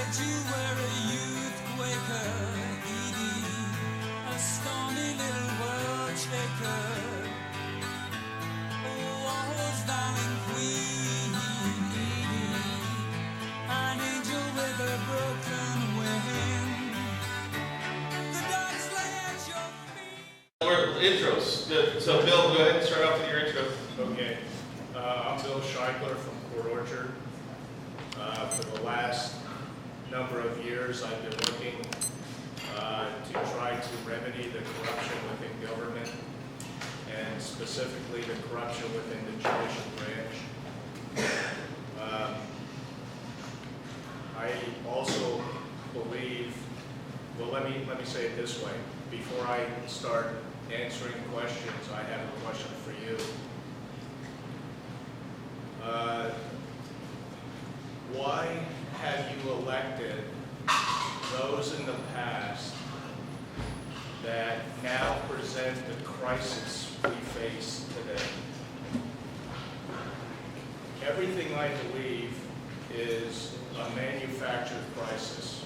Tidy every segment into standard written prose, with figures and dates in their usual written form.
that you were a youth quaker, Edie, a stormy little world shaker. War's darling queen, Edie, an angel with a broken wing. The dogs lay at your feet. Intros. Good. So Bill, go ahead and start off with your intro. Okay. I'm Bill Scheikler from Port Orchard. For the last number of years, I've been working to try to remedy the corruption within government, and specifically the corruption within the judicial branch. I also believe, well, let me say it this way. Before I start answering questions, I have a question for you. Why have you elected those in the past that now present the crisis we face today? Everything I believe is a manufactured crisis.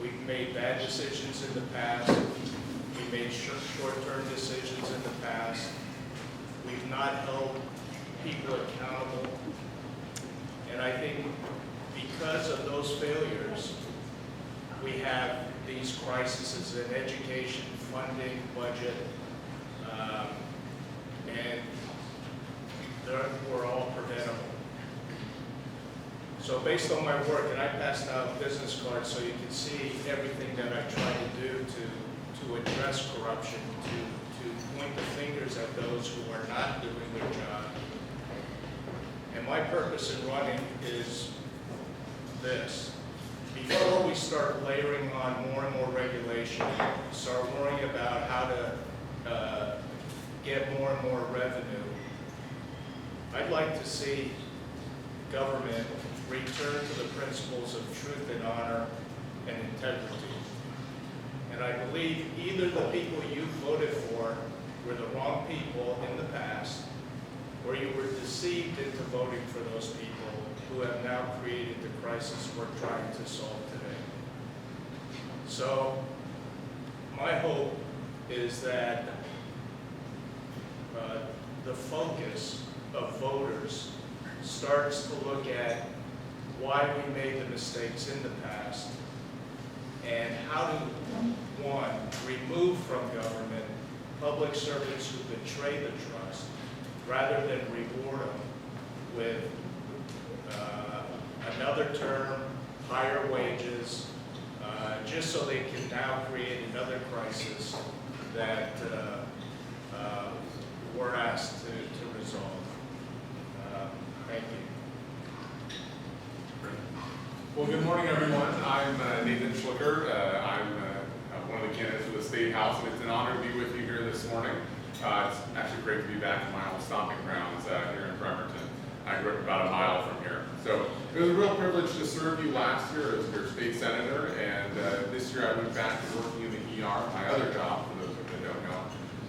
We've made bad decisions in the past. We made short-term decisions in the past. We've not held people accountable. And I think because of those failures, we have these crises in education, funding, budget, and we're all preventable. So based on my work, and I passed out business cards so you can see everything that I try to do to address corruption, to point the fingers at those who are not doing their job. And my purpose in running is this. Before we start layering on more and more regulation, start worrying about how to get more and more revenue, I'd like to see government return to the principles of truth and honor and integrity. And I believe either the people you voted for were the wrong people in the past, or you were deceived into voting for those people who have now created the crisis we're trying to solve today. So my hope is that the focus of voters starts to look at why we made the mistakes in the past and how to, one, remove from government public servants who betray the trust, rather than reward them with another term, higher wages, just so they can now create another crisis that we're asked to resolve. Thank you. Well, good morning, everyone. I'm Nathan Schlicker. I'm one of the candidates for the State House, and it's an honor to be with you here this morning. It's actually great to be back in my old stomping grounds here in Bremerton. I grew up about a mile from here. So it was a real privilege to serve you last year as your state senator, and this year I went back to working in the ER, my other job, for those of you that don't know,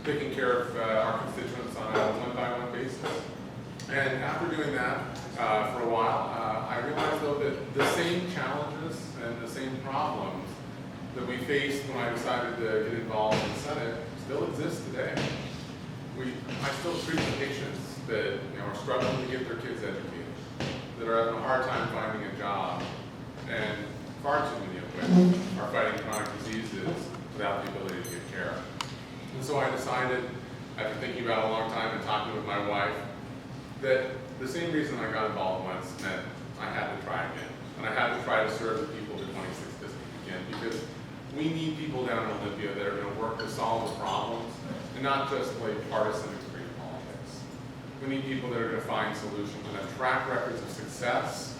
taking care of our constituents on a one-by-one basis. And after doing that for a while, I realized, though, that the same challenges and the same problems that we faced when I decided to get involved in the Senate still exist today. I still treat patients that are struggling to get their kids educated, that are having a hard time finding a job, and far too many of which are fighting chronic diseases without the ability to get care. And so I decided, after thinking about it a long time and talking with my wife, that the same reason I got involved once meant I had to try again. And I had to try to serve the people of the 26th district again, because we need people down in Olympia that are going to work to solve the problems and not just play partisan extreme politics. We need people that are going to find solutions and have track records of success,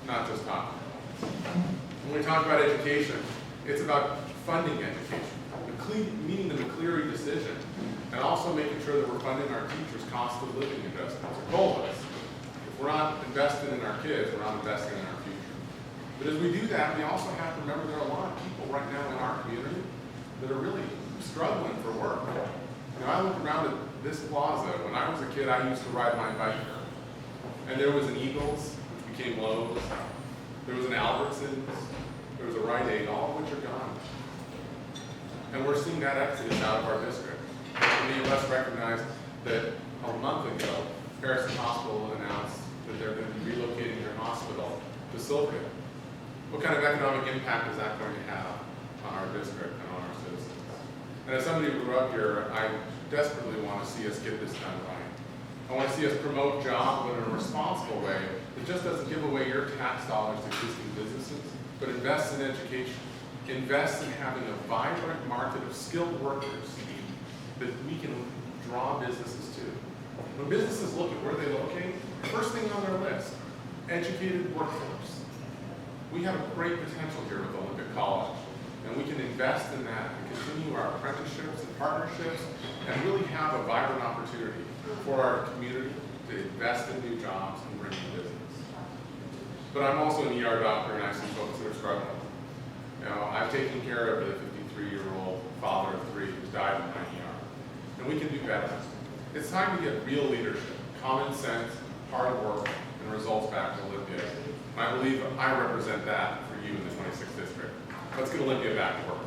not just talking. When we talk about education, it's about funding education, meeting the McCleary decision, and also making sure that we're funding our teachers' cost of living investments, or COLAs. If we're not investing in our kids, we're not investing in our future. But as we do that, we also have to remember there are a lot of people right now in our community that are really struggling for work. I look around at this plaza. When I was a kid, I used to ride my bike here. And there was an Eagles, which became Lowe's. There was an Albertsons, there was a Rite Aid, all of which are gone. And we're seeing that exodus out of our district. Many of us recognized that a month ago, Harrison Hospital announced that they're going to be relocating their hospital to Silverdale. What kind of economic impact is that going to have on our district and on our citizens? And as somebody who grew up here, I desperately want to see us get this done right. I want to see us promote jobs in a responsible way that just doesn't give away your tax dollars to existing businesses, but invests in education, invests in having a vibrant market of skilled workers that we can draw businesses to. When businesses look at where they locate, first thing on their list, educated workforce. We have a great potential here with Olympic College, and we can invest in that and continue our apprenticeships and partnerships and really have a vibrant opportunity for our community to invest in new jobs and bring in business. But I'm also an ER doctor, and I see folks that are struggling. You know, I've taken care of a 53-year-old father of 3 who's died in my ER, and we can do better. It's time to get real leadership, common sense, hard work, and results back to Olympia. And I believe I represent that for you in the 26th district. Let's get Olympia back to work.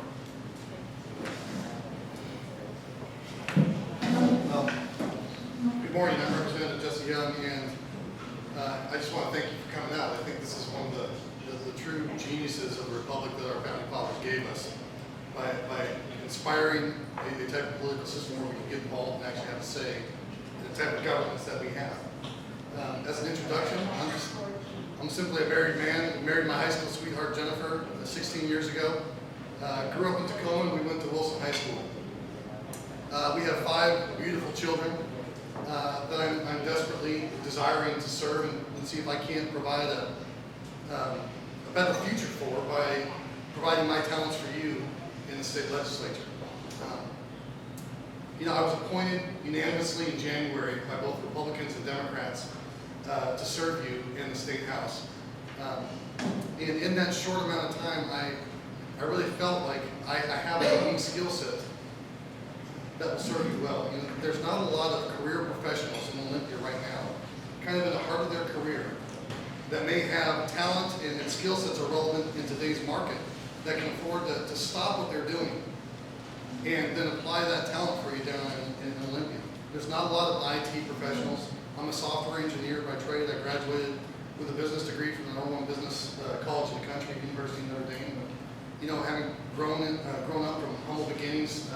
Well, good morning. I'm Representative Jesse Young, and I just want to thank you for coming out. I think this is one of the true geniuses of the republic that our founding fathers gave us by inspiring a type of political system where we can get involved and actually have a say in the type of governance that we have. As an introduction, I'm simply a married man. Married my high school sweetheart Jennifer 16 years ago. Grew up in Tacoma. We went to Wilson High School. We have 5 beautiful children that I'm desperately desiring to serve and see if I can't provide a better future for by providing my talents for you in the state legislature. You know, I was appointed unanimously in January by both Republicans and Democrats to serve you in the State House. And in that short amount of time, I really felt like I have a unique skill set that will serve you well. You know, there's not a lot of career professionals in Olympia right now, kind of in the heart of their career, that may have talent and skill sets are relevant in today's market, that can afford to stop what they're doing and then apply that talent for you down in Olympia. There's not a lot of IT professionals. I'm a software engineer by trade. I graduated with a business degree from the #1 business college in the country, University of Notre Dame. But, you know, having grown up from humble beginnings,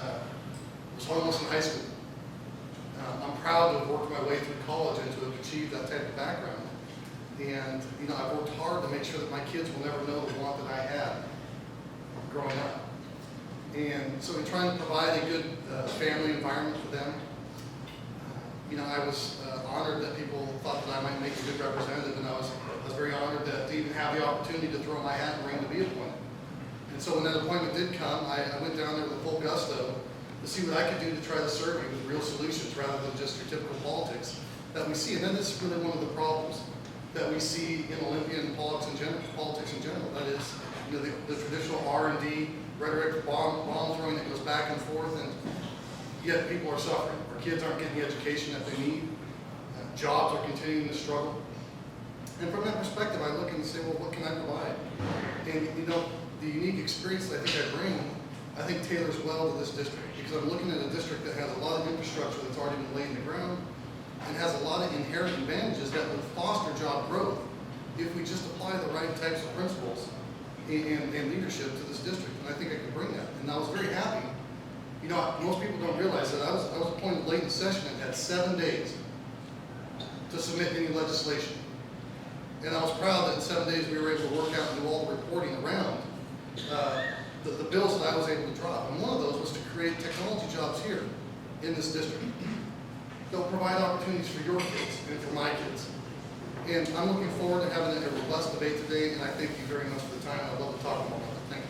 was homeless in high school. I'm proud to have worked my way through college and to have achieved that type of background. And, you know, I've worked hard to make sure that my kids will never know the want that I had growing up. And so in trying to provide a good family environment for them, you know, I was honored that people thought that I might make a good representative, and I was very honored to even have the opportunity to throw my hat in the ring to be appointed. And so when that appointment did come, I went down there with full gusto to see what I could do to try to serve you with real solutions rather than just your typical politics that we see. And that is really one of the problems that we see in Olympian politics in general. That is, you know, the traditional R&D rhetoric, bomb throwing that goes back and forth, and yet people are suffering. Our kids aren't getting the education that they need. Jobs are continuing to struggle. And from that perspective, I look and say, well, what can I provide? And, you know, the unique experience that I think I bring, I think tailors well to this district, because I'm looking at a district that has a lot of infrastructure that's already been laid in the ground and has a lot of inherent advantages that will foster job growth if we just apply the right types of principles and leadership to this district. And I think I can bring that. And I was very happy. You know, most people don't realize that I was appointed late in session and had 7 days to submit any legislation. And I was proud that in 7 days we were able to work out and do all the reporting around the bills that I was able to drop. And one of those was to create technology jobs here in this district. They'll provide opportunities for your kids and for my kids. And I'm looking forward to having a robust debate today, and I thank you very much for the time. I'd love to talk more about it. Thank you.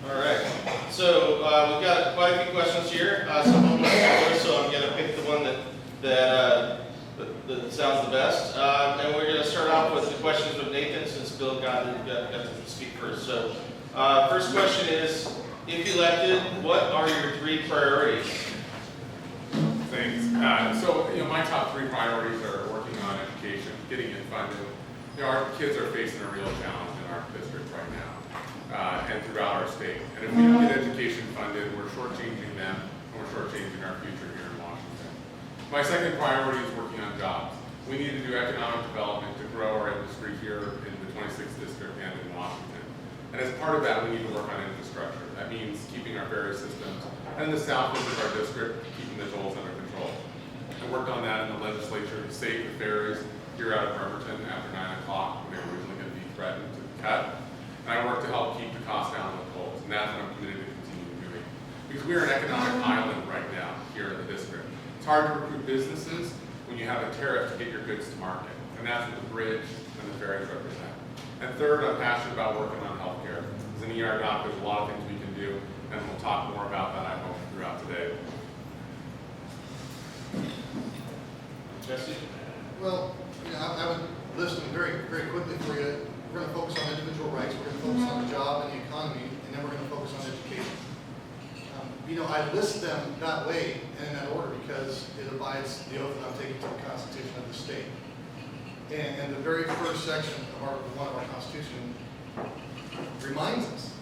All right. So we've got quite a few questions here. Some of them are similar, so I'm going to pick the one that sounds the best. And we're going to start off with the questions with Nathan, since Bill got to speak first. So first question is, if elected, what are your 3 priorities? Thanks. So, you know, my top 3 priorities are working on education, getting it funded, Our kids are facing a real challenge in our district right now, and throughout our state. And if we don't get education funded, we're shortchanging them, and we're shortchanging our future here in Washington. My second priority is working on jobs. We need to do economic development to grow our industry here in the 26th district and in Washington. And as part of that, we need to work on infrastructure. That means keeping our ferry systems and the south end of our district, keeping the tolls under control. I worked on that in the legislature to save the ferries here out of Bremerton after 9 o'clock when they were originally going to be threatened to cut. And I worked to help keep the cost down on the tolls, and that's what I'm committed to continue doing. Because we're an economic island right now here in the district. It's hard to recruit businesses when you have a tariff to get your goods to market. And that's what the bridge and the ferries represent. And third, I'm passionate about working on healthcare. As an ER doc, there's a lot of things we can do, and we'll talk more about that, I hope, throughout today. Jesse? Well, I would list them very, very quickly for you. We're going to focus on individual rights, we're going to focus on the job and the economy, and then we're going to focus on education. I list them that way and in that order because it abides the oath that I'm taking to the Constitution of the state. And the very first section of Article 1 of our Constitution reminds us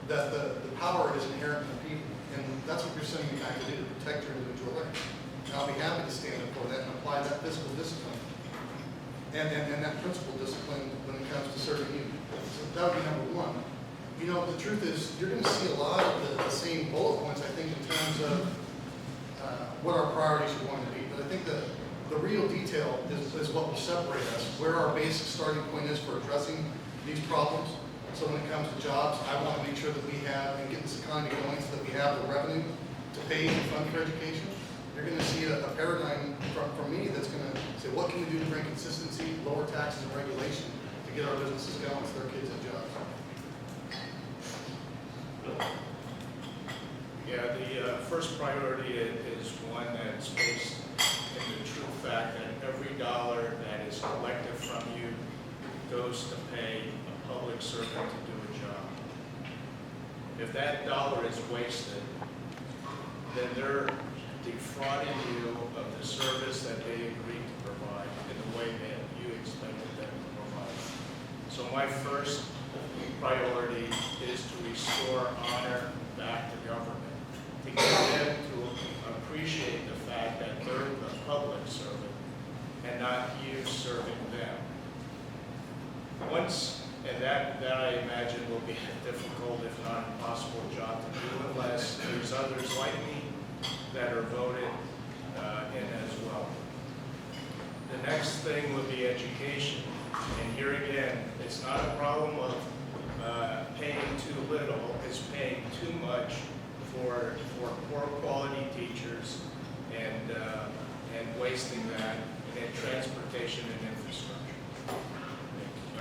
that the power is inherent in the people, and that's what you're sending me back to do, to protect your individual rights. And I'll be happy to stand up for that and apply that fiscal discipline and that principal discipline when it comes to serving you. So that would be number one. The truth is, you're going to see a lot of the same bullet points, I think, in terms of what our priorities are going to be. But I think the real detail is what will separate us, where our basic starting point is for addressing these problems. So when it comes to jobs, I want to make sure that we have, and get this economy going so that we have the revenue to pay and fund for education. You're going to see a paradigm from me that's going to say, what can we do to bring consistency, lower taxes and regulation to get our businesses going so their kids have jobs? Yeah, the first priority is one that's based in the true fact that every dollar that is collected from you goes to pay a public servant to do a job. If that dollar is wasted, then they're defrauding you of the service that they agreed to provide in the way that you expected them to provide. So my first priority is to restore honor back to government, to get them to appreciate the fact that they're the public servant and not you serving them. And that I imagine will be a difficult, if not impossible job to do unless there's others like me that are voted in as well. The next thing would be education. And here again, it's not a problem of paying too little, it's paying too much for poor quality teachers and wasting that in transportation and infrastructure.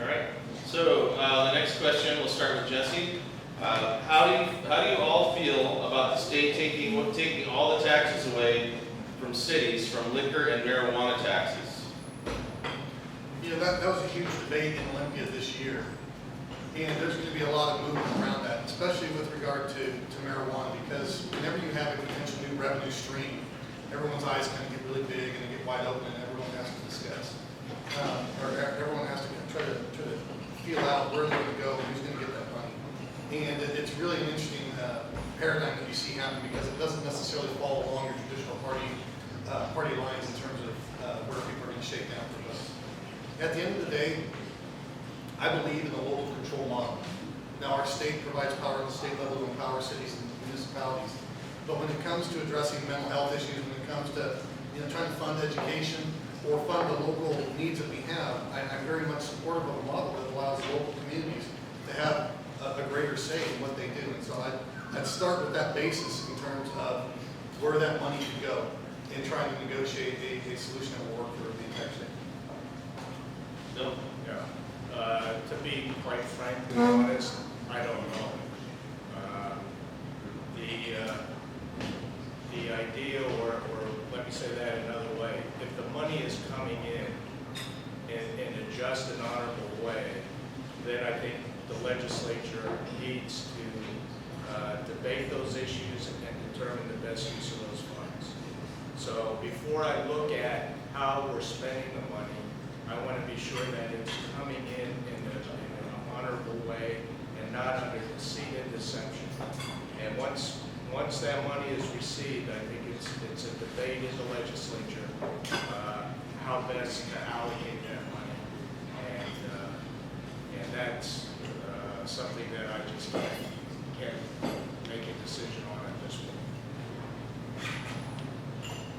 All right. So the next question, we'll start with Jesse. How do you all feel about the state taking all the taxes away from cities, from liquor and marijuana taxes? That was a huge debate in Olympia this year. And there's going to be a lot of movement around that, especially with regard to marijuana, because whenever you have a potential new revenue stream, everyone's eyes kind of get really big and they get wide open and everyone has to discuss. Or everyone has to try to feel out where they're going to go and who's going to get that money. And it's really an interesting paradigm that you see happen because it doesn't necessarily follow along your traditional party lines in terms of where people are going to shake down for votes. At the end of the day, I believe in the local control model. Now, our state provides power at the state level to empower cities and municipalities. But when it comes to addressing mental health issues, when it comes to trying to fund education or fund the local needs that we have, I'm very much supportive of a model that allows local communities to have a greater say in what they do. And so I'd start with that basis in terms of where that money could go and trying to negotiate a solution that will work for the entire state. No. Yeah. To be quite frankly honest, I don't know. The idea, or let me say that another way, if the money is coming in a just and honorable way, then I think the legislature needs to debate those issues and determine the best use of those funds. So before I look at how we're spending the money, I want to be sure that it's coming in an honorable way and not under deceit and deception. And once that money is received, I think it's a debate in the legislature how best to allocate that money. And that's something that I just can't make a decision on at this point.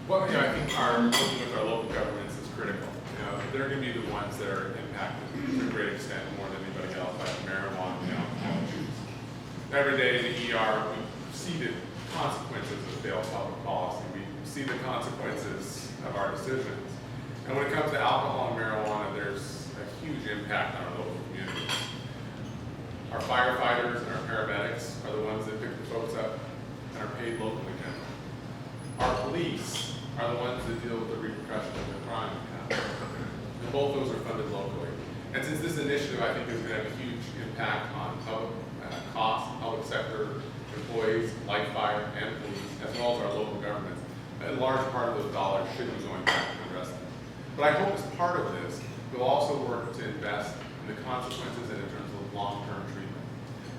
Well, yeah, I think working with our local governments is critical. You know, they're going to be the ones that are impacted to a great extent more than anybody else by marijuana and alcohol use. Every day in the ER, we see the consequences of failed public policy. We see the consequences of our decisions. And when it comes to alcohol and marijuana, there's a huge impact on our local communities. Our firefighters and our paramedics are the ones that pick the folks up and are paid locally generally. Our police are the ones that deal with the repercussions of the crime we have. And both those are funded locally. And since this initiative, I think, is going to have a huge impact on public costs, public sector employees, like fire and police, as well as our local governments, a large part of those dollars should be going back to address them. But I hope as part of this, we'll also work to invest in the consequences and in terms of long-term treatment.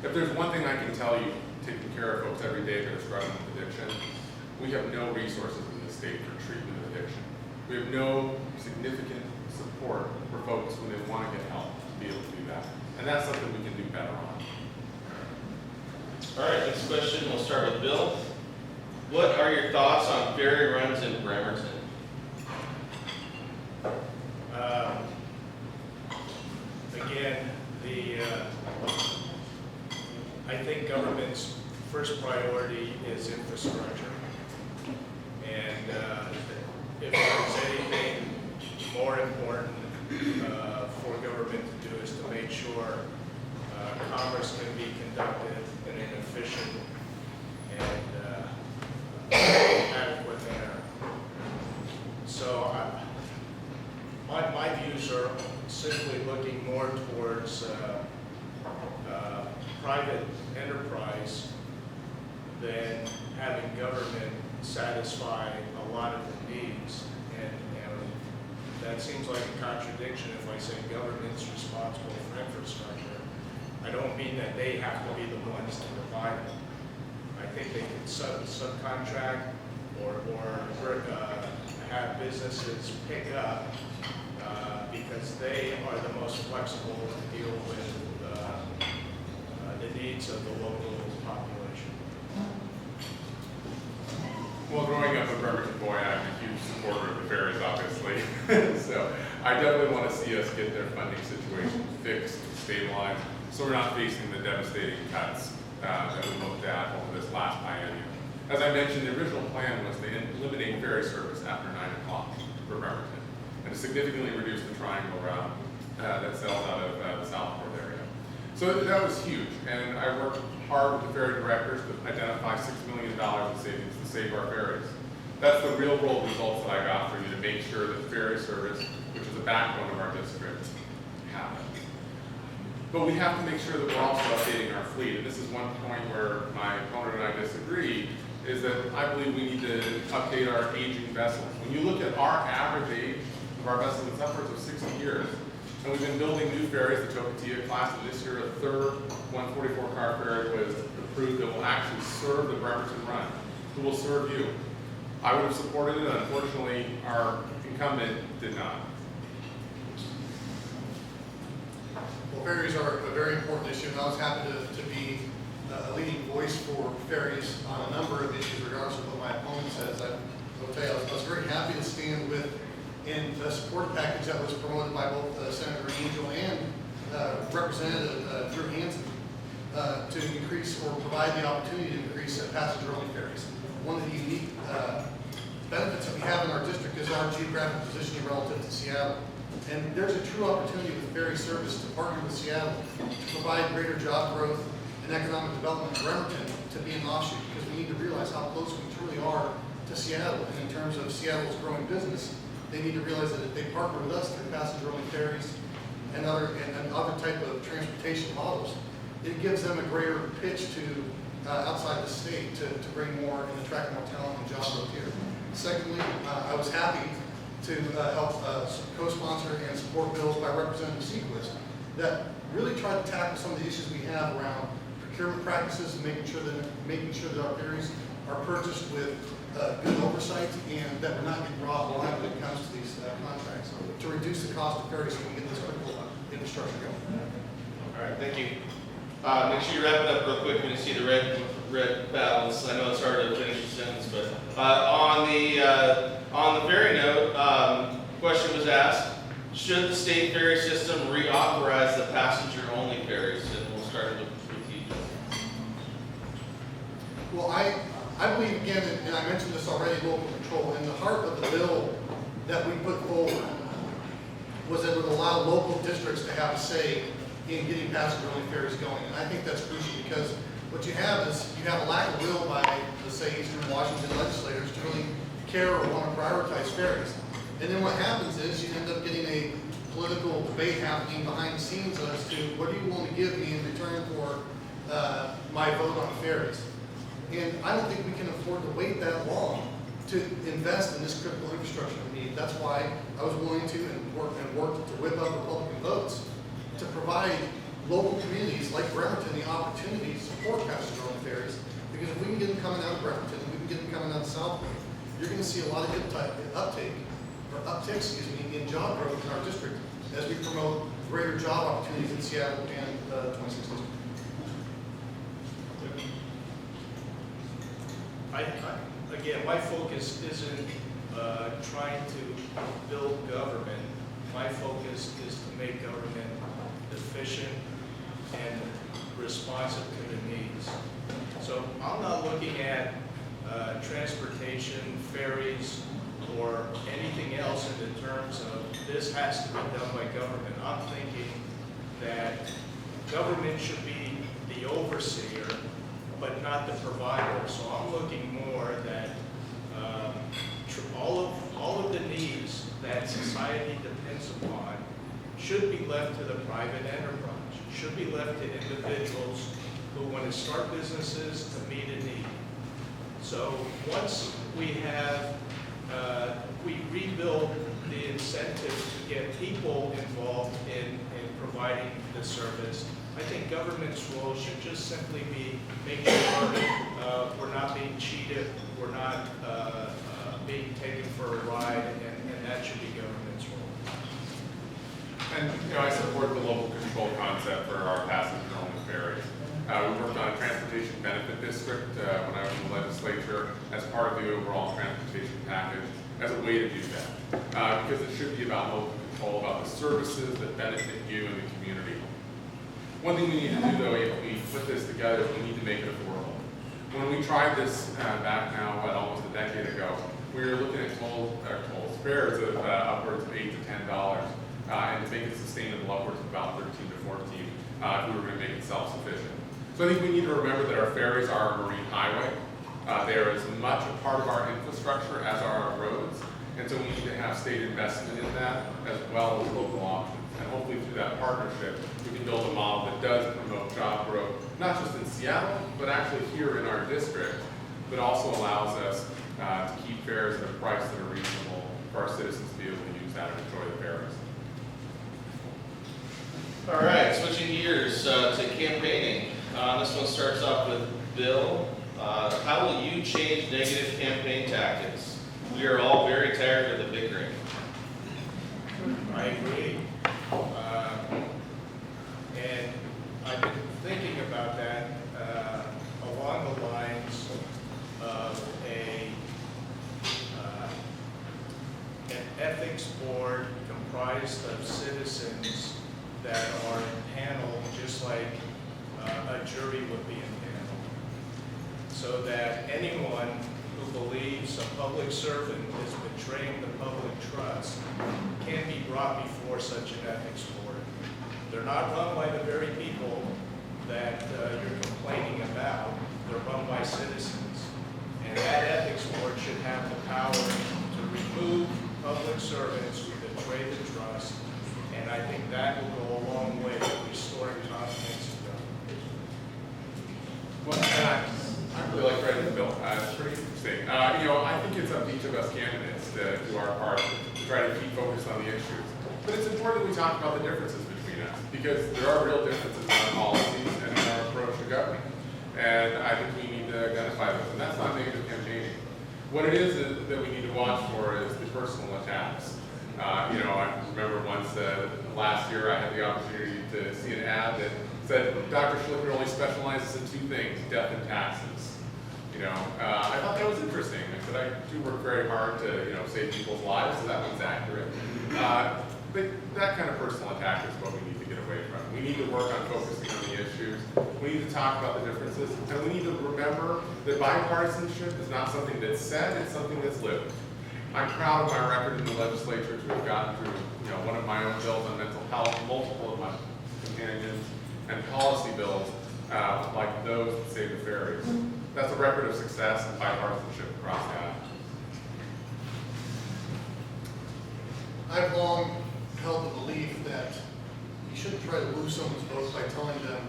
If there's one thing I can tell you, taking care of folks every day that are struggling with addiction, we have no resources in this state for treatment of addiction. We have no significant support for folks when they want to get help to be able to do that. And that's something we can do better on. All right, next question, we'll start with Bill. What are your thoughts on ferry runs in Bremerton? Again, I think government's first priority is infrastructure. And if there's anything more important for government to do is to make sure commerce can be conducted in an efficient and adequate manner. So my views are simply looking more towards private enterprise than having government satisfy a lot of the needs. And that seems like a contradiction if I say government's responsible for infrastructure. I don't mean that they have to be the ones to provide it. I think they can subcontract or have businesses pick up because they are the most flexible to deal with the needs of the local population. Well, growing up a Bremerton boy, I'm a huge supporter of the ferries, obviously. So I definitely want to see us get their funding situation fixed, stabilized, so we're not facing the devastating cuts that we looked at over this last biennium. As I mentioned, the original plan was to eliminate ferry service after 9 o'clock for Bremerton and to significantly reduce the triangle route that sails out of the Southport area. So that was huge, and I worked hard with the ferry directors to identify $6 million in savings to save our ferries. That's the real world results that I got for you to make sure that ferry service, which is the backbone of our district, happens. But we have to make sure that we're also updating our fleet, and this is one point where my opponent and I disagree, is that I believe we need to update our aging vessels. When you look at our average age of our vessels, it's upwards of 60 years. And we've been building new ferries, the Chocotia class, and this year a third 144-car ferry was approved that will actually serve the Bremerton run, who will serve you. I would have supported it, unfortunately our incumbent did not. Well, ferries are a very important issue, and I was happy to be a leading voice for ferries on a number of issues, regardless of what my opponent says. I will tell you, I was very happy to stand with in the support package that was promoted by both Senator Angel and Representative Drew Hansen to increase or provide the opportunity to increase passenger-only ferries. One of the unique benefits that we have in our district is our geographic positioning relative to Seattle. And there's a true opportunity with ferry service to partner with Seattle to provide greater job growth and economic development in Bremerton to be an offshoot, because we need to realize how close we truly are to Seattle. And in terms of Seattle's growing business, they need to realize that if they partner with us through passenger-only ferries and other type of transportation models, it gives them a greater pitch to outside the state to bring more and attract more talent and job growth here. Secondly, I was happy to help co-sponsor and support bills by Representative Sequist that really try to tackle some of the issues we have around procurement practices and making sure that our ferries are purchased with good oversight and that we're not getting robbed blind when it comes to these contracts to reduce the cost of ferries so we can get this critical infrastructure going. All right, thank you. Make sure you wrap it up real quick when you see the red balance. I know it's hard to finish a sentence, but on the ferry note, question was asked: should the state ferry system reauthorize the passenger-only ferries? And we'll start with you. Well, I believe, again, and I mentioned this already, local control, and the heart of the bill that we put forward was that it would allow local districts to have a say in getting passenger-only ferries going. And I think that's crucial because what you have is you have a lack of will by, let's say, Eastern Washington legislators to really care or want to prioritize ferries. And then what happens is you end up getting a political debate happening behind the scenes as to what do you want to give me in return for my vote on ferries. And I don't think we can afford to wait that long to invest in this critical infrastructure we need. That's why I was willing to and worked to whip up Republican votes to provide local communities like Bremerton the opportunity to support passenger-only ferries. Because if we can get them coming out of Bremerton, if we can get them coming out of Southwood, you're going to see a lot of good uptick in job growth in our district as we promote greater job opportunities in Seattle and 2016. Again, my focus isn't trying to build government. My focus is to make government efficient and responsive to the needs. So I'm not looking at transportation, ferries, or anything else in the terms of this has to be done by government. I'm thinking that government should be the overseer, but not the provider. So I'm looking more that all of the needs that society depends upon should be left to the private enterprise, should be left to individuals who want to start businesses to meet a need. So once we have, we rebuild the incentives to get people involved in providing the service, I think government's role should just simply be making sure we're not being cheated, we're not being taken for a ride, and that should be government's role. And I support the local control concept for our passenger-only ferries. We worked on a transportation benefit district when I was in the legislature as part of the overall transportation package as a way to do that. Because it should be about local control, about the services that benefit you and the community. One thing we need to do, though, if we put this together, is we need to make it affordable. When we tried this back now, almost a decade ago, we were looking at fares of upwards of $8 to $10, and to make it sustainable, upwards of about 13 to 14, if we were going to make it self-sufficient. So I think we need to remember that our ferries are a marine highway. They are as much a part of our infrastructure as are our roads, and so we need to have state investment in that as well as local options. And hopefully through that partnership, we can build a model that does promote job growth, not just in Seattle, but actually here in our district, but also allows us to keep fares at a price that are reasonable for our citizens to be able to use that and enjoy the fares. All right, switching gears to campaigning. This one starts off with Bill. How will you change negative campaign tactics? We are all very tired of the bickering. I agree. And I've been thinking about that along the lines of an ethics board comprised of citizens that are impaneled just like a jury would be impaneled. So that anyone who believes a public servant is betraying the public trust can be brought before such an ethics board. They're not run by the very people that you're complaining about. They're run by citizens. And that ethics board should have the power to remove public servants who betray the trust. And I think that will go a long way to restoring confidence in government. Well, I really like writing the bill. It's pretty interesting. I think it's up to each of us candidates to do our part to try to keep focused on the issues. But it's important that we talk about the differences between us, because there are real differences in our policies and in our approach to government. And I think we need to identify those, and that's not negative campaigning. What it is that we need to watch for is the personal attacks. You know, I remember once last year I had the opportunity to see an ad that said Dr. Schlicker only specializes in 2 things, death and taxes. You know, I thought that was interesting. I said I do work very hard to, you know, save people's lives, so that one's accurate. But that kind of personal attack is what we need to get away from. We need to work on focusing on the issues. We need to talk about the differences, and we need to remember that bipartisanship is not something that's said, it's something that's lived. I'm proud of my record in the legislature to have gotten through, you know, one of my own bills on mental health, multiple of my companions, and policy bills like those that save the ferries. That's a record of success and bipartisanship across the aisle. I've long held the belief that you shouldn't try to lose someone's vote by telling them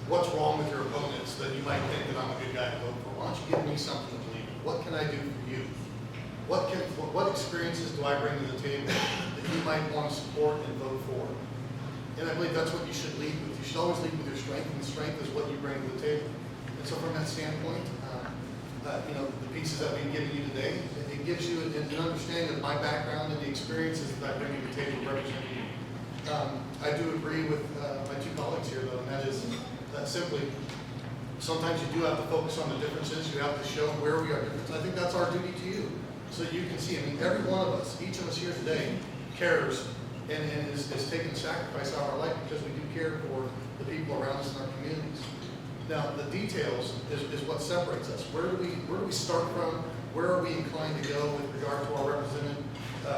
what's wrong with your opponents that you might think that I'm a good guy to vote for. Why don't you give me something to believe in? What can I do for you? What experiences do I bring to the table that you might want to support and vote for? And I believe that's what you should lead with. You should always lead with your strength, and the strength is what you bring to the table. And so from that standpoint, you know, the pieces that we've given you today, it gives you an understanding of my background and the experiences that I bring to the table representing you. I do agree with my 2 colleagues here, though, and that is simply, sometimes you do have to focus on the differences. You have to show where we are different. I think that's our duty to you, so that you can see. I mean, every one of us, each of us here today, cares and is taking the sacrifice out of our life because we do care for the people around us in our communities. Now, the details is what separates us. Where do we start from? Where are we inclined to go with regard to our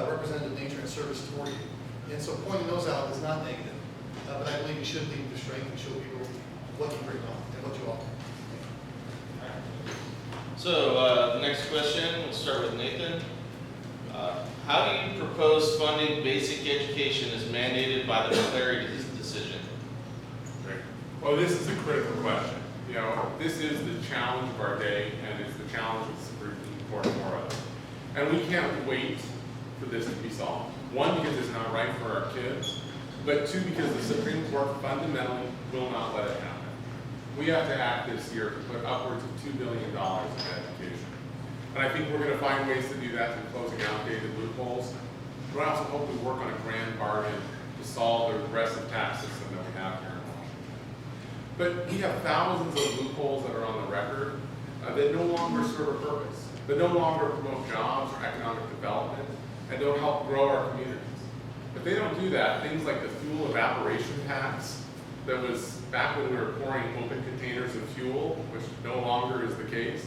representative nature and service toward you? And so pointing those out is not negative, but I believe you should lead with strength and show people what you bring on and what you offer. So the next question, we'll start with Nathan. How do you propose funding basic education as mandated by the McCleary decision? Great. Well, this is a critical question. You know, this is the challenge of our day, and it's the challenge of the Supreme Court for us. And we can't wait for this to be solved. 1, because it's not right for our kids, but 2, because the Supreme Court fundamentally will not let it happen. We have to act this year to put upwards of $2 billion in education. And I think we're going to find ways to do that through closing out dated loopholes. But I also hope we work on a grand bargain to solve the regressive tax system that we have here in Washington. But we have thousands of loopholes that are on the record that no longer serve a purpose, that no longer promote jobs or economic development, and don't help grow our communities. If they don't do that, things like the fuel evaporation tax that was back when we were pouring open containers of fuel, which no longer is the case,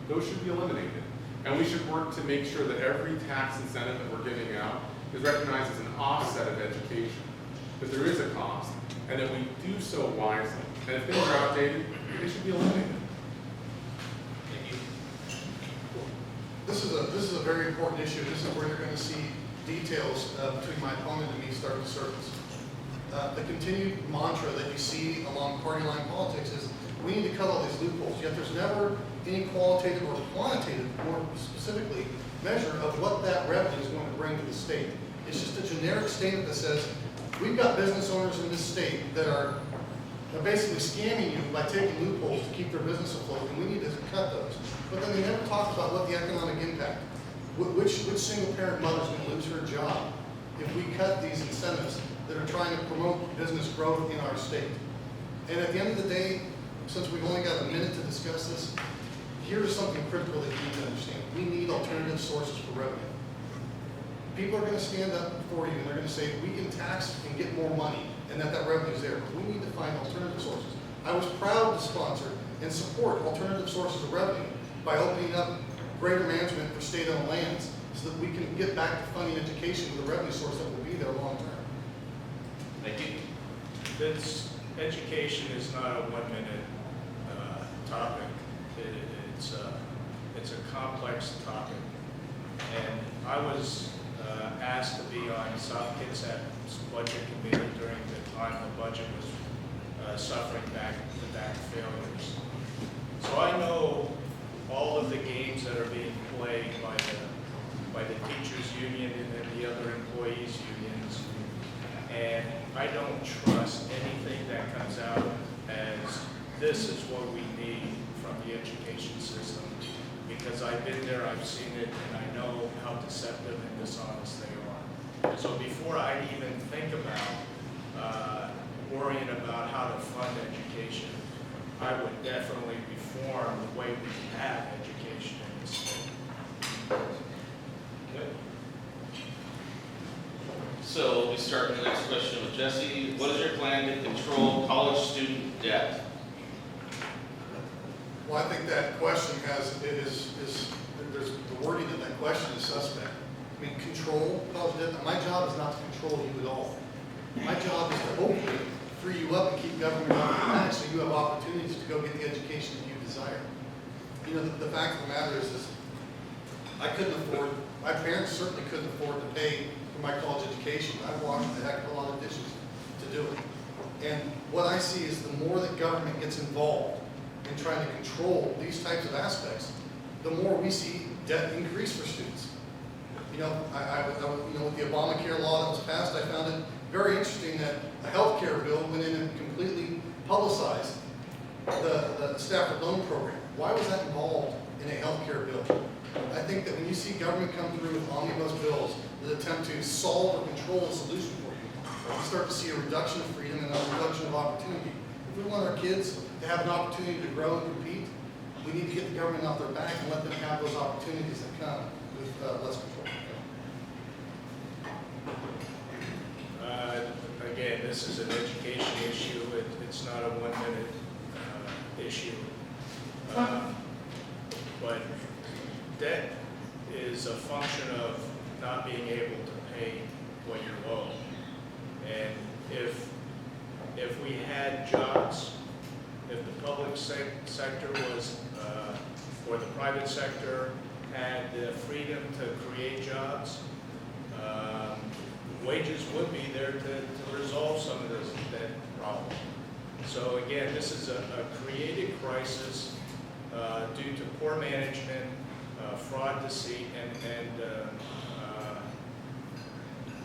those should be eliminated. And we should work to make sure that every tax incentive that we're giving out is recognized as an offset of education, that there is a cost, and that we do so wisely. And if things are outdated, they should be eliminated. Thank you. This is a very important issue. This is where you're going to see details between my opponent and me start to surface. The continued mantra that you see along party line politics is we need to cut all these loopholes, yet there's never any qualitative or quantitative, more specifically, measure of what that revenue is going to bring to the state. It's just a generic statement that says, we've got business owners in this state that are basically scamming you by taking loopholes to keep their business afloat, and we need to cut those. But then they never talk about what the economic impact, which single parent mother is going to lose her job if we cut these incentives that are trying to promote business growth in our state. And at the end of the day, since we've only got a minute to discuss this, here's something critical that you need to understand. We need alternative sources for revenue. People are going to stand up before you and they're going to say, we can tax and get more money, and that revenue is there. But we need to find alternative sources. I was proud to sponsor and support alternative sources of revenue by opening up greater management for state-owned lands so that we can get back to funding education with a revenue source that will be there long term. Thank you. This education is not a 1-minute topic. It's a complex topic. And I was asked to be on South Kitsap's budget committee during the time the budget was suffering back-to-back failures. So I know all of the games that are being played by the teachers union and then the other employees' unions. And I don't trust anything that comes out as this is what we need from the education system, because I've been there, I've seen it, and I know how deceptive and dishonest they are. So before I even think about worrying about how to fund education, I would definitely reform the way we have education in this state. Okay. So we start the next question with Jesse. What is your plan to control college student debt? Well, I think that question there's the wording of that question is suspect. I mean, control college debt. My job is not to control you at all. My job is to hopefully free you up and keep government on your back so you have opportunities to go get the education that you desire. You know, the fact of the matter is I couldn't afford, my parents certainly couldn't afford to pay for my college education. I washed a heck of a lot of dishes to do it. And what I see is the more that government gets involved in trying to control these types of aspects, the more we see debt increase for students. You know, with the Obamacare law that was passed, I found it very interesting that a health care bill went in and completely publicized the Stafford Loan Program. Why was that involved in a health care bill? I think that when you see government come through with omnibus bills that attempt to solve or control a solution for you, you start to see a reduction of freedom and a reduction of opportunity. If we want our kids to have an opportunity to grow and compete, we need to get the government off their back and let them have those opportunities that come with less control. Again, this is an education issue. It's not a one-minute issue. But debt is a function of not being able to pay what you owe. And if we had jobs, if the public sector was, or the private sector had the freedom to create jobs, wages would be there to resolve some of this debt problem. So again, this is a created crisis due to poor management, fraud, deceit, and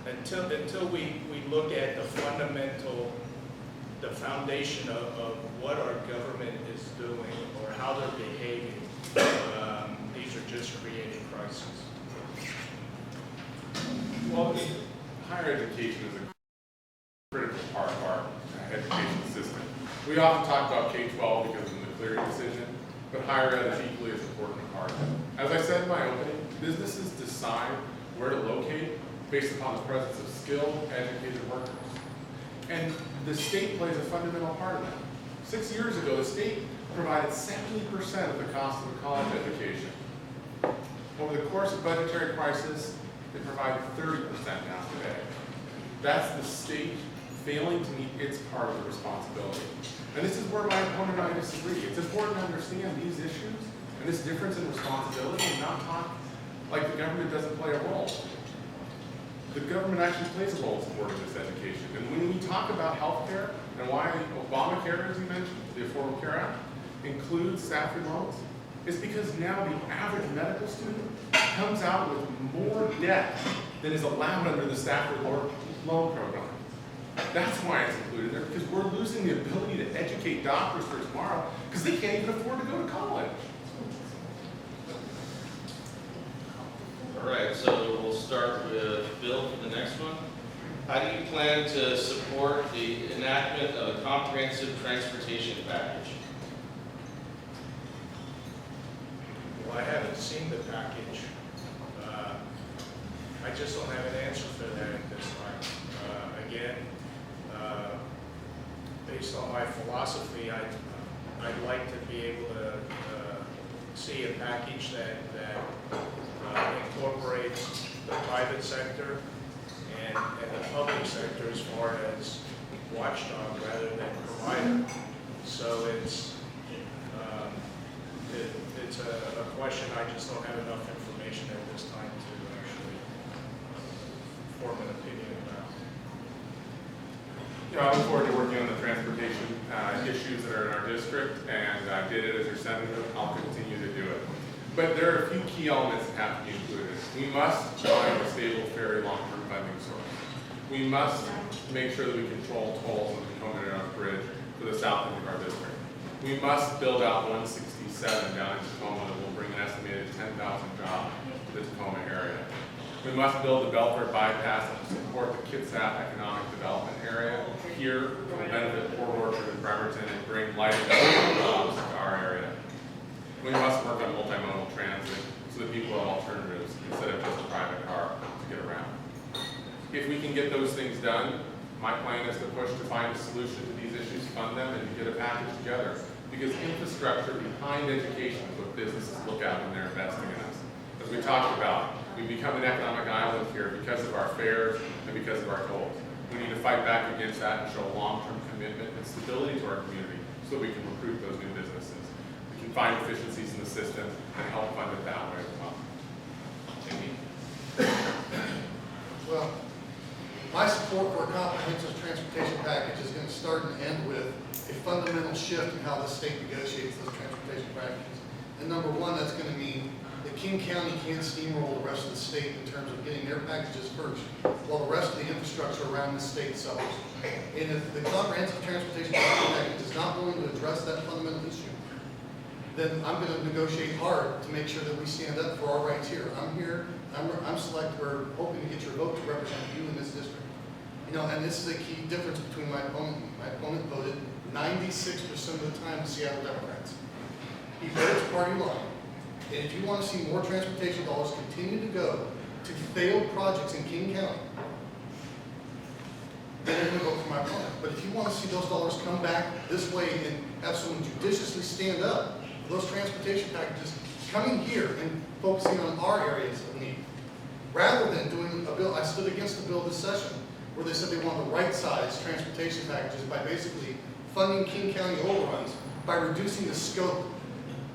until we look at the fundamental, the foundation of what our government is doing or how they're behaving, these are just created crises. Well, higher education is a critical part of our education system. We often talk about K-12 because of the clearing decision, but higher ed is equally as important a part. As I said in my opening, businesses decide where to locate based upon the presence of skilled, educated workers. And the state plays a fundamental part of that. 6 years ago, the state provided 70% of the cost of a college education. Over the course of budgetary crisis, they provide 30% now today. That's the state failing to meet its part of the responsibility. And this is where my opponent and I disagree. It's important to understand these issues and this difference in responsibility and not talk like the government doesn't play a role. The government actually plays a role in supporting this education. And when we talk about health care and why Obamacare, as you mentioned, the Affordable Care Act, includes Stafford loans, is because now the average medical student comes out with more debt than is allowed under the Stafford loan program. That's why it's included there, because we're losing the ability to educate doctors for tomorrow because they can't even afford to go to college. All right, so we'll start with Bill for the next one. How do you plan to support the enactment of a comprehensive transportation package? Well, I haven't seen the package. I just don't have an answer for that at this time. Again, based on my philosophy, I'd like to be able to see a package that incorporates the private sector and the public sector as far as watchdog rather than provider. So it's a question I just don't have enough information at this time to actually form an opinion about. You know, I look forward to working on the transportation issues that are in our district, and I did it as your senator. I'll continue to do it. But there are a few key elements that have to be included. We must find a stable, fair, long-term funding source. We must make sure that we control tolls on the Tacoma Bridge for the south end of our district. We must build out 167 down in Tacoma that will bring an estimated 10,000 jobs to the Tacoma area. We must build the Belford bypass that will support the Kitsap economic development area here to benefit Port Orchard and Bremerton and bring light industrial jobs to our area. We must work on multimodal transit so that people have alternatives instead of just a private car to get around. If we can get those things done, my plan is to push to find a solution to these issues, fund them, and to get a package together. Because infrastructure behind education is what businesses look at when they're investing in us. As we talked about, we've become an economic island here because of our fares and because of our tolls. We need to fight back against that and show long-term commitment and stability to our community so we can recruit those new businesses. We can find efficiencies in the system and help fund it that way as well. Thank you. Well, my support for a comprehensive transportation package is going to start and end with a fundamental shift in how the state negotiates those transportation packages. And number one, that's going to mean that King County can't steamroll the rest of the state in terms of getting their packages first, while the rest of the infrastructure around the state suffers. And if the comprehensive transportation package is not going to address that fundamental issue, then I'm going to negotiate hard to make sure that we stand up for our rights here. I'm here, I'm hoping to get your vote to represent you in this district. You know, and this is a key difference between my opponent. My opponent voted 96% of the time to Seattle Democrats. He votes party line. And if you want to see more transportation dollars continue to go to failed projects in King County, then you're going to vote for my opponent. But if you want to see those dollars come back this way and have someone judiciously stand up for those transportation packages coming here and focusing on our areas of need, rather than doing a bill, I stood against the bill this session where they said they want to right-size transportation packages by basically funding King County overruns by reducing the scope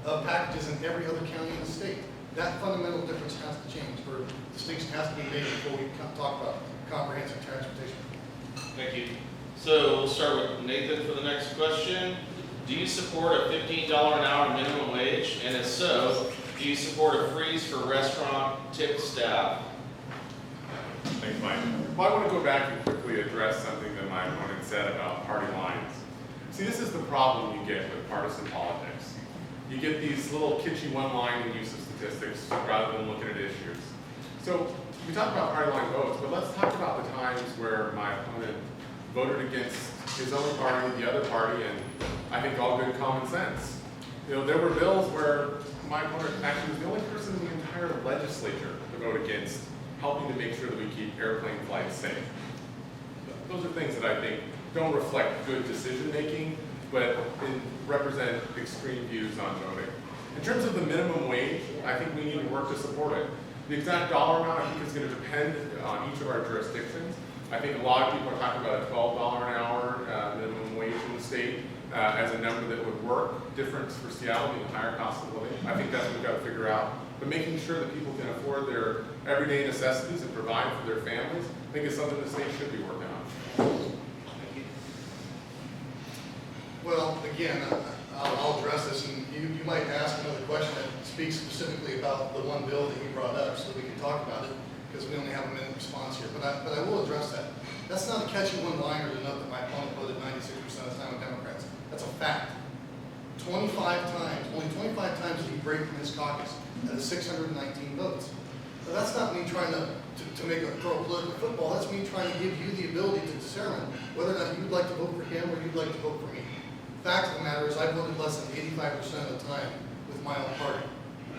of packages in every other county in the state. That fundamental difference has to change, or distinction has to be made before we talk about comprehensive transportation. Thank you. So we'll start with Nathan for the next question. Do you support a $15 an hour minimum wage? And if so, do you support a freeze for restaurant tip staff? Thanks, Mike. Well, I want to go back and quickly address something that my opponent said about party lines. See, this is the problem you get with partisan politics. You get these little kitschy one-line use of statistics rather than looking at issues. So we talk about party line votes, but let's talk about the times where my opponent voted against his own party, the other party, and I think all good common sense. You know, there were bills where my opponent actually was the only person in the entire legislature to vote against helping to make sure that we keep airplane flights safe. Those are things that I think don't reflect good decision-making, but represent extreme views on voting. In terms of the minimum wage, I think we need to work to support it. The exact dollar amount, I think, is going to depend on each of our jurisdictions. I think a lot of people are talking about a $12 an hour minimum wage in the state as a number that would work. Difference for Seattle being a higher cost of living. I think that's what we've got to figure out. But making sure that people can afford their everyday necessities and provide for their families, I think is something the state should be working on. Thank you. Well, again, I'll address this, and you might ask another question that speaks specifically about the one bill that you brought up, so that we can talk about it, because we only have a minute response here. But I will address that. That's not a catchy one-liner to note that my opponent voted 96% of the time with Democrats. That's a fact. 25 times, only 25 times did he break from his caucus out of 619 votes. So that's not me trying to throw a political football. That's me trying to give you the ability to discern whether or not you'd like to vote for him or you'd like to vote for me. Fact of the matter is I voted less than 85% of the time with my own party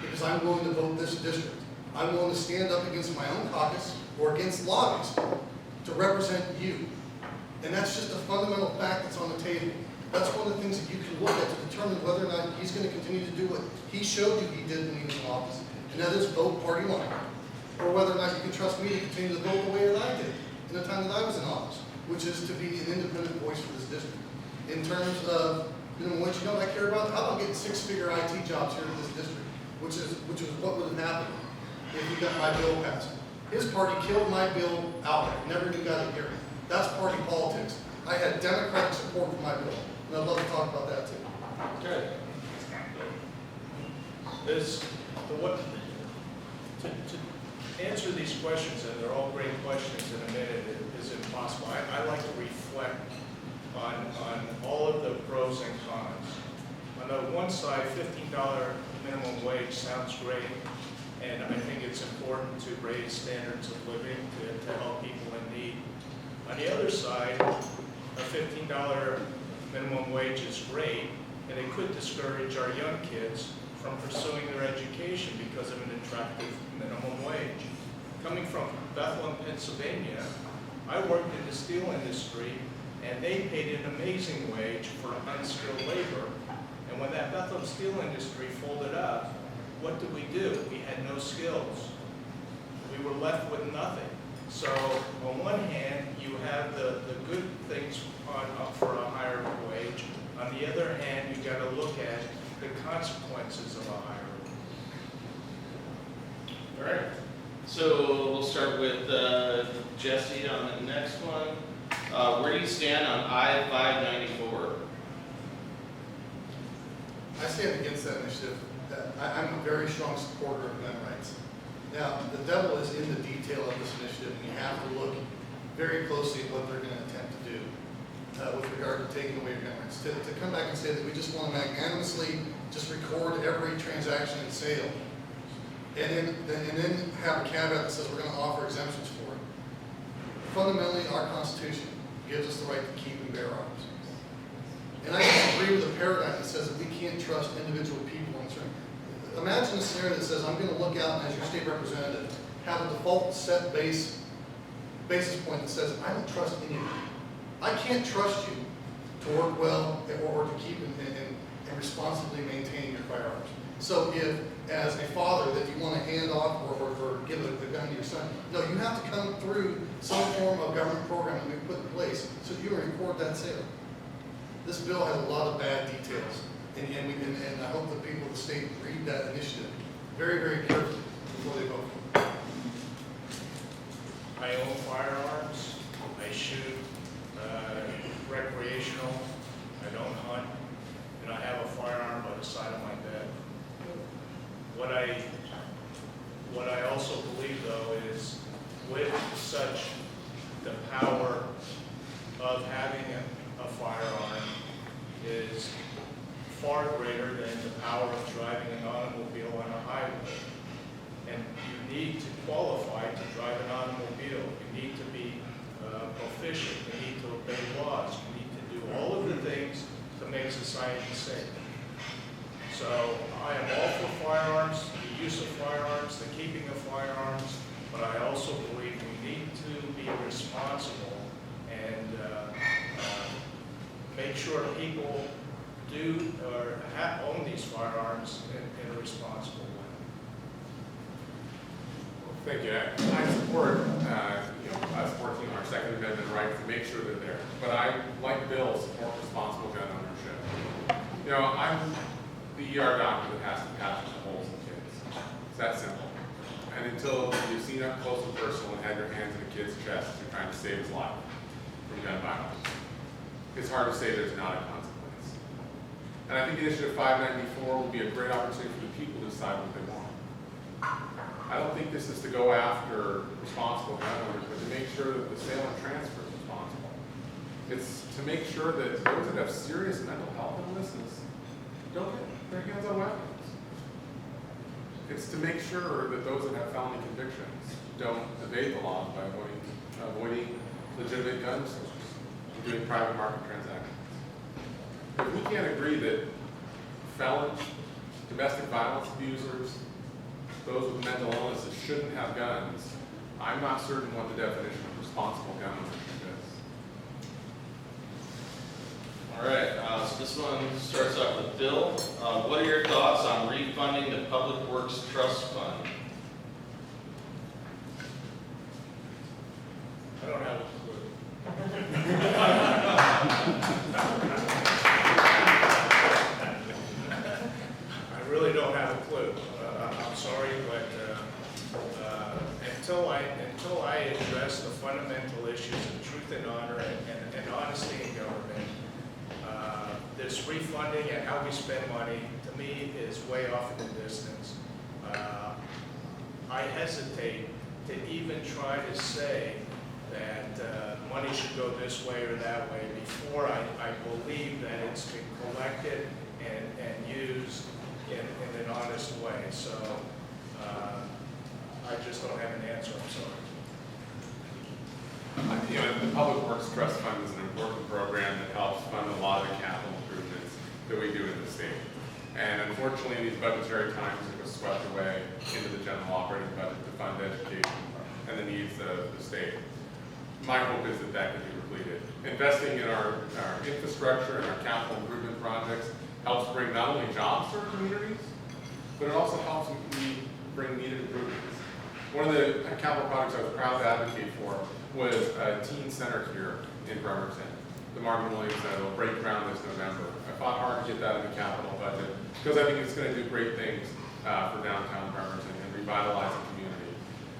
because I'm willing to vote this district. I'm willing to stand up against my own caucus or against lobbies to represent you. And that's just a fundamental fact that's on the table. That's one of the things that you can look at to determine whether or not he's going to continue to do what he showed you he did when he was in office, and that is vote party line. Or whether or not you can trust me to continue to vote the way that I did in the time that I was in office, which is to be an independent voice for this district. In terms of minimum wage, you know what I care about? How about getting six-figure IT jobs here in this district, which is what would have happened if we got my bill passed. His party killed my bill outright, never even got a hearing. That's party politics. I had Democratic support for my bill, and I'd love to talk about that too. Okay. To answer these questions, and they're all great questions in a minute, is impossible. I like to reflect on all of the pros and cons. On the one side, $15 minimum wage sounds great, and I think it's important to raise standards of living to help people in need. On the other side, a $15 minimum wage is great, and it could discourage our young kids from pursuing their education because of an attractive minimum wage. Coming from Bethlehem, Pennsylvania, I worked in the steel industry, and they paid an amazing wage for unskilled labor. And when that Bethlehem steel industry folded up, what did we do? We had no skills. We were left with nothing. So on one hand, you have the good things for a higher wage. On the other hand, you got to look at the consequences of a higher wage. All right. So we'll start with Jesse on the next one. Where do you stand on I-594? I stand against that initiative. I'm a very strong supporter of gun rights. Now, the devil is in the detail of this initiative, and you have to look very closely at what they're going to attempt to do with regard to taking away your gun rights. To come back and say that we just want to magnanimously just record every transaction and sale, and then have a caveat that says we're going to offer exemptions for it. Fundamentally, our Constitution gives us the right to keep and bear arms. And I disagree with the paradigm that says that we can't trust individual people in this room. Imagine a scenario that says I'm going to look out and as your state representative have a default set basis point that says I don't trust any of you. I can't trust you to work well or to keep and responsibly maintain your firearms. So if, as a father, that you want to hand off or give the gun to your son, no, you have to come through some form of government program that we put in place so that you can record that sale. This bill has a lot of bad details, and I hope the people of the state read that initiative very, very carefully before they vote for it. I own firearms. I shoot recreational. I don't hunt, and I have a firearm by the side of my bed. What I also believe, though, is with such the power of having a firearm is far greater than the power of driving an automobile on a highway. And you need to qualify to drive an automobile. You need to be proficient. You need to obey laws. You need to do all of the things to make society safe. So I am all for firearms, the use of firearms, the keeping of firearms, but I also believe we need to be responsible and make sure people do or own these firearms in a responsible way. Well, thank you. I support us working on our Second Amendment rights to make sure they're there. But I, like Bill, support responsible gun ownership. I'm the ER doctor that has to patch the holes in kids. It's that simple. And until you've seen up close and personal and had your hands in a kid's chest, you're trying to save his life from gun violence, it's hard to say there's not a consequence. And I think Initiative 594 will be a great opportunity for the people to decide what they want. I don't think this is to go after responsible gun owners, but to make sure that the sale and transfer is responsible. It's to make sure that those that have serious mental health illnesses don't get their hands on weapons. It's to make sure that those that have felony convictions don't evade the laws by avoiding legitimate gun stores and doing private market transactions. If we can't agree that felons, domestic violence abusers, those with mental illnesses shouldn't have guns, I'm not certain what the definition of responsible gun ownership is. All right, so this one starts off with Bill. What are your thoughts on refunding the Public Works Trust Fund? I don't have a clue. I really don't have a clue. I'm sorry, but until I address the fundamental issues of truth and honor and honesty in government, this refunding and how we spend money, to me is way off in the distance. I hesitate to even try to say that money should go this way or that way before I believe that it's been collected and used in an honest way. So I just don't have an answer, I'm sorry. You know, the Public Works Trust Fund is an important program that helps fund a lot of the capital improvements that we do in the state. And unfortunately, in these budgetary times, it was swept away into the general operating budget to fund education and the needs of the state. My hope is that that can be repleted. Investing in our infrastructure and our capital improvement projects helps bring not only jobs to our communities, but it also helps bring needed improvements. One of the capital projects I was proud to advocate for was a teen center here in Bremerton. The Marvin Williams Center will break ground this November. I fought hard to get that in the capital budget because I think it's going to do great things for downtown Bremerton and revitalize the community.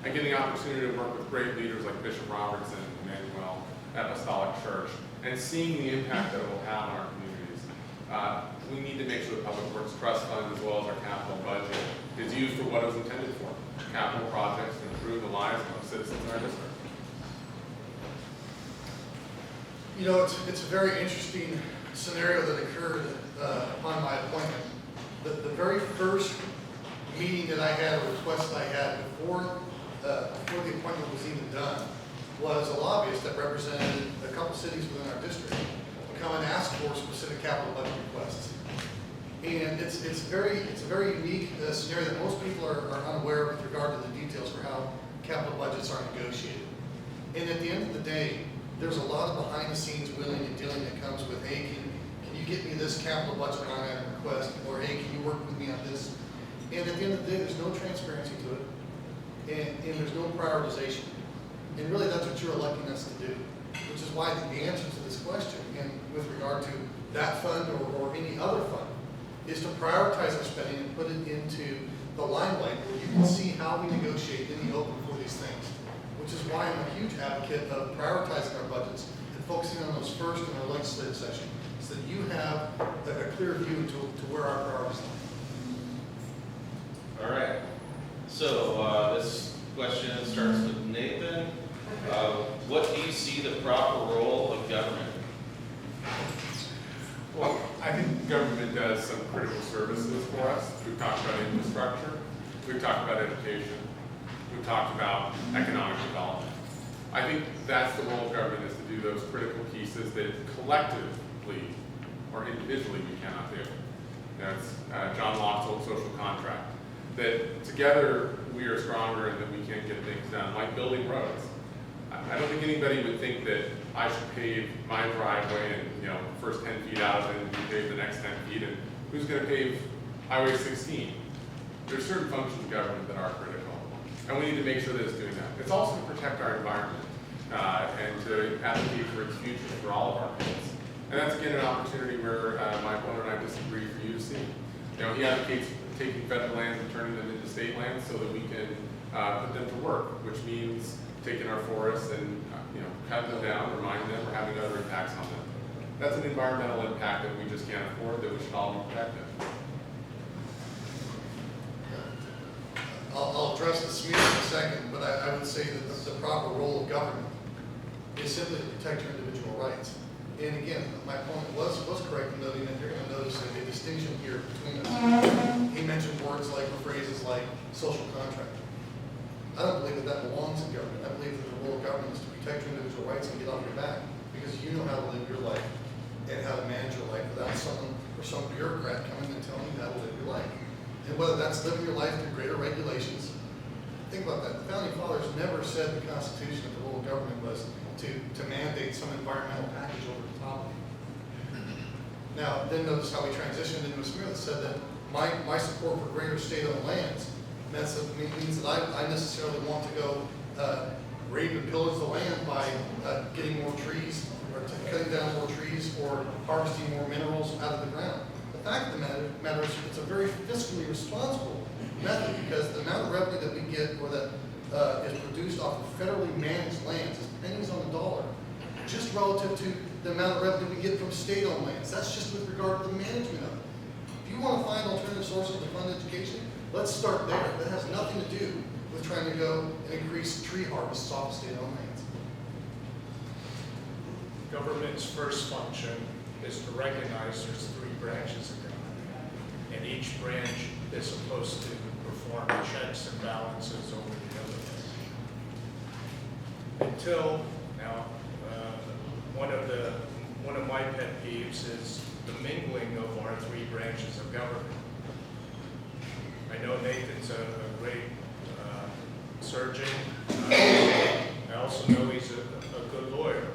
I get the opportunity to work with great leaders like Bishop Robertson and Emmanuel Apostolic Church and seeing the impact that it will have on our communities. We need to make sure the Public Works Trust Fund as well as our capital budget is used for what it was intended for, capital projects to improve the lives of our citizens in our district. You know, it's a very interesting scenario that occurred upon my appointment. The very first meeting that I had, or request I had before the appointment was even done, was a lobbyist that represented a couple cities within our district to come and ask for specific capital budget requests. And it's a very unique scenario that most people are unaware of with regard to the details for how capital budgets are negotiated. And at the end of the day, there's a lot of behind the scenes wheeling and dealing that comes with, hey, can you get me this capital budget line item request, or hey, can you work with me on this? And at the end of the day, there's no transparency to it, and there's no prioritization. And really, that's what you're electing us to do, which is why the answer to this question, and with regard to that fund or any other fund, is to prioritize our spending and put it into the limelight where you can see how we negotiate in the open for these things. Which is why I'm a huge advocate of prioritizing our budgets and focusing on those first in our legislative session, so that you have a clear view to where our priorities lie. All right. So this question starts with Nathan. What do you see the proper role of government? Well, I think government does some critical services for us. We've talked about infrastructure. We've talked about education. We've talked about economic development. I think that's the role of government, is to do those critical pieces that collectively or individually we cannot do. You know, it's John Locke's old social contract, that together we are stronger and that we can get things done, like building roads. I don't think anybody would think that I should pave my driveway and, you know, first 10 feet out of it and you pave the next 10 feet, and who's going to pave Highway 16? There's certain functions of government that are critical. And we need to make sure that it's doing that. It's also to protect our environment and to advocate for its future for all of our kids. And that's, again, an opportunity where my opponent and I disagree for you to see. You know, he advocates taking federal lands and turning them into state lands so that we can put them to work, which means taking our forests and cutting them down, reminding them, or having other impacts on them. That's an environmental impact that we just can't afford, that we should all be protected. I'll address the SMEAR in a second, but I would say that the proper role of government is simply to protect your individual rights. And again, my opponent was correct in noting that you're going to notice a distinction here between us. He mentioned words like, or phrases like, social contract. I don't believe that belongs in government. I believe that the role of government is to protect your individual rights and get off your back, because you know how to live your life and how to manage your life without someone or some bureaucrat coming and telling you how to live your life. And whether that's living your life through greater regulations, think about that. The Founding Fathers never said in the Constitution that the role of government was to mandate some environmental package over the top of it. Now, then notice how we transitioned into a SMEAR that said that my support for greater state-owned lands means that I necessarily want to go rape and pillage the land by getting more trees, or cutting down more trees, or harvesting more minerals out of the ground. The fact of the matter is it's a very fiscally responsible method, because the amount of revenue that we get, or that is produced off of federally managed lands, is pennies on the dollar, just relative to the amount of revenue we get from state-owned lands. That's just with regard to the management of it. If If you want to find alternative sources to fund education, let's start there. That has nothing to do with trying to go and increase tree harvests off of state-owned lands. Government's first function is to recognize there's 3 branches of government, and each branch is supposed to perform checks and balances over the other branch. Until now, one of my pet peeves is the mingling of our 3 branches of government. I know Nathan's a great surgeon. I also know he's a good lawyer.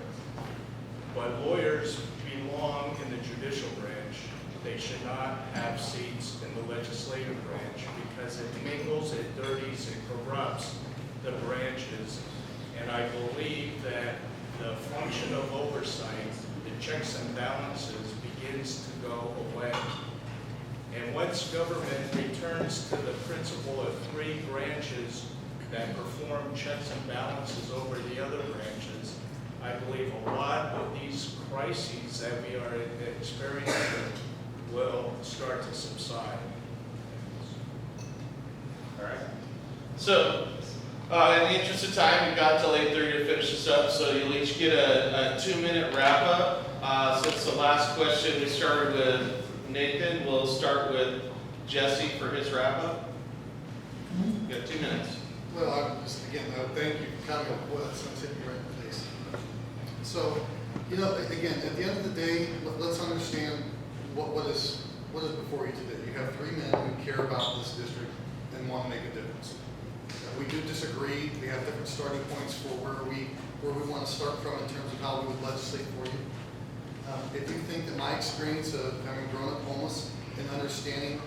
But lawyers belong in the judicial branch. They should not have seats in the legislative branch because it mingles, it dirties, it corrupts the branches. And I believe that the function of oversight, the checks and balances, begins to go away. And once government returns to the principle of 3 branches that perform checks and balances over the other branches, I believe a lot of these crises that we are experiencing will start to subside. All right. So, in the interest of time, we've got till 8:30 to finish this up, so you'll each get a 2-minute wrap-up. Since the last question we started with Nathan, we'll start with Jesse for his wrap-up. You got 2 minutes. Well, I just, again, thank you for coming up with us. I'm sitting right in the face. So, you know, again, at the end of the day, let's understand what is before you today. You have 3 men who care about this district and want to make a difference. We do disagree. We have different starting points for where we want to start from in terms of how we would legislate for you. If you think that my experience of having grown up homeless and understanding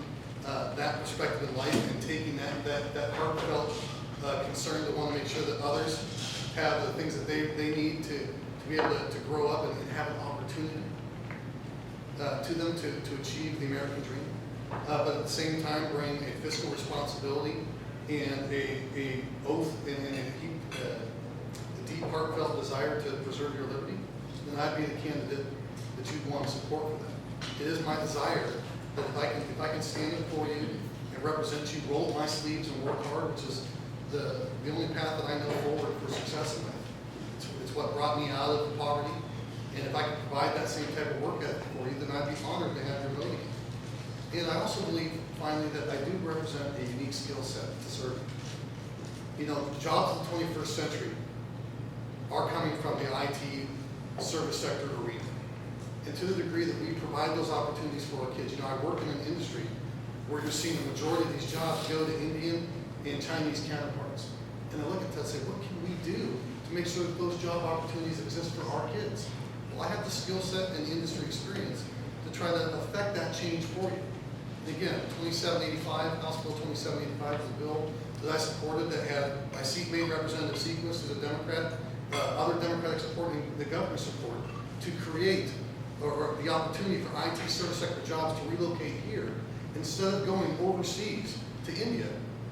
that perspective in life and taking that heartfelt concern to want to make sure that others have the things that they need to be able to grow up and have an opportunity to them to achieve the American dream, but at the same time bring a fiscal responsibility and a oath and a deep heartfelt desire to preserve your liberty, then I'd be the candidate that you'd want to support for that. It is my desire that if I can stand before you and represent you, roll my sleeves and work hard, which is the only path that I know forward for success in life. It's what brought me out of poverty, and if I can provide that same type of work ethic for you, then I'd be honored to have your vote. And I also believe, finally, that I do represent a unique skill set to serve. You know, jobs of the 21st century are coming from the IT service sector arena. And to the degree that we provide those opportunities for our kids, you know, I work in an industry where you're seeing the majority of these jobs go to Indian and Chinese counterparts. And I look at that and say, what can we do to make sure that those job opportunities exist for our kids? Well, I have the skill set and industry experience to try to affect that change for you. And again, 2785, House Bill 2785 is a bill that I supported that had my seatmate Representative Sequist, who's a Democrat, other Democratic support and the governor's support to create or the opportunity for IT service sector jobs to relocate here instead of going overseas to India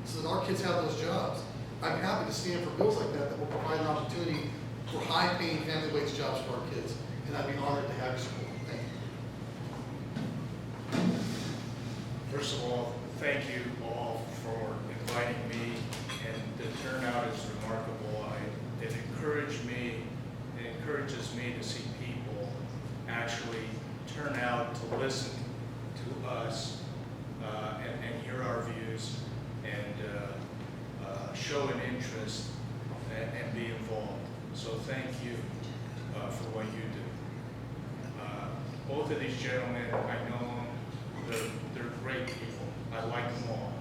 so that our kids have those jobs. I'm happy to stand for bills like that that will provide an opportunity for high-paying family wage jobs for our kids, and I'd be honored to have your support. Thank you. First of all, thank you all for inviting me, and the turnout is remarkable. It encourages me to see people actually turn out to listen to us and hear our views and show an interest and be involved. So thank you for what you do. Both of these gentlemen, I know them, they're great people. I like them all.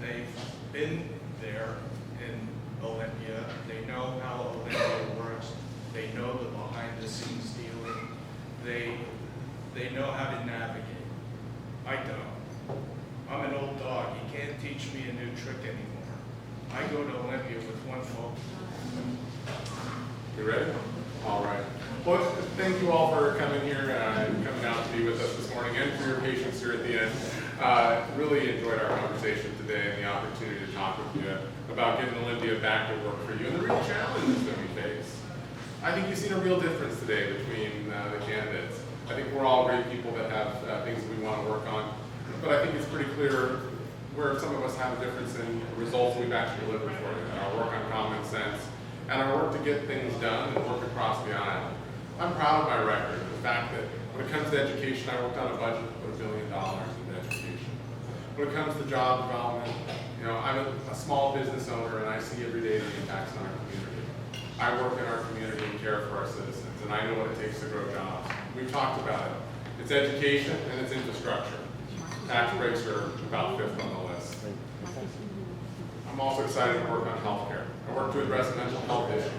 They've been there in Olympia. They know how Olympia works. They know the behind-the-scenes dealing. They know how to navigate. I don't. I'm an old dog. You can't teach me a new trick anymore. I go to Olympia with one focus. You ready? All right. Well, thank you all for coming here, coming out to be with us this morning, and for your patience here at the end. Really enjoyed our conversation today and the opportunity to talk with you about getting Olympia back to work for you and the real challenges that we face. I think you've seen a real difference today between the candidates. I think we're all great people that have things that we want to work on, but I think it's pretty clear where some of us have a difference in the results we've actually delivered for you, and our work on common sense, and our work to get things done and work across the aisle. I'm proud of my record, the fact that when it comes to education, I worked on a budget to put $1 billion into education. When it comes to job development, you know, I'm a small business owner and I see every day the impacts on our community. I work in our community and care for our citizens, and I know what it takes to grow jobs. We've talked about it. It's education and it's infrastructure. Tax breaks are about 5th on the list. I'm also excited to work on healthcare. I work to address mental health issues,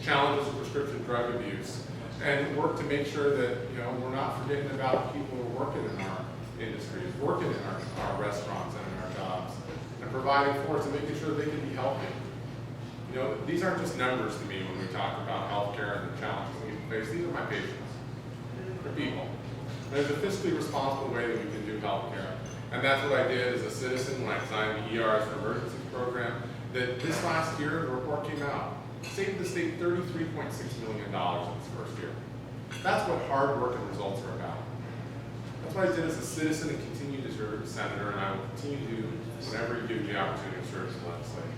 challenges of prescription drug abuse, and work to make sure that, you know, we're not forgetting about people who are working in our industries, working in our restaurants and in our jobs, and providing for us and making sure they can be healthy. You know, these aren't just numbers to me when we talk about healthcare and the challenges we face. These are my patients. They're people. There's a fiscally responsible way that we can do healthcare. And that's what I did as a citizen when I designed the ERs for Emergencies program. That this last year, the report came out. Saved the state $33.6 million in its first year. That's what hard work and results are about. That's what I did as a citizen and continue to serve as a senator, and I will continue to do whenever you give me the opportunity to serve as a legislator.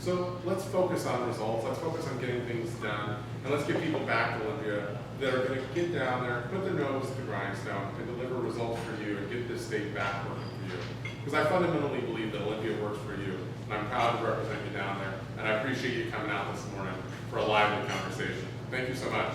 So let's focus on results, let's focus on getting things done, and let's get people back to Olympia that are going to get down there, put their nose to the grindstone, and deliver results for you and get this state back working for you. Because I fundamentally believe that Olympia works for you, and I'm proud to represent you down there, and I appreciate you coming out this morning for a lively conversation. Thank you so much.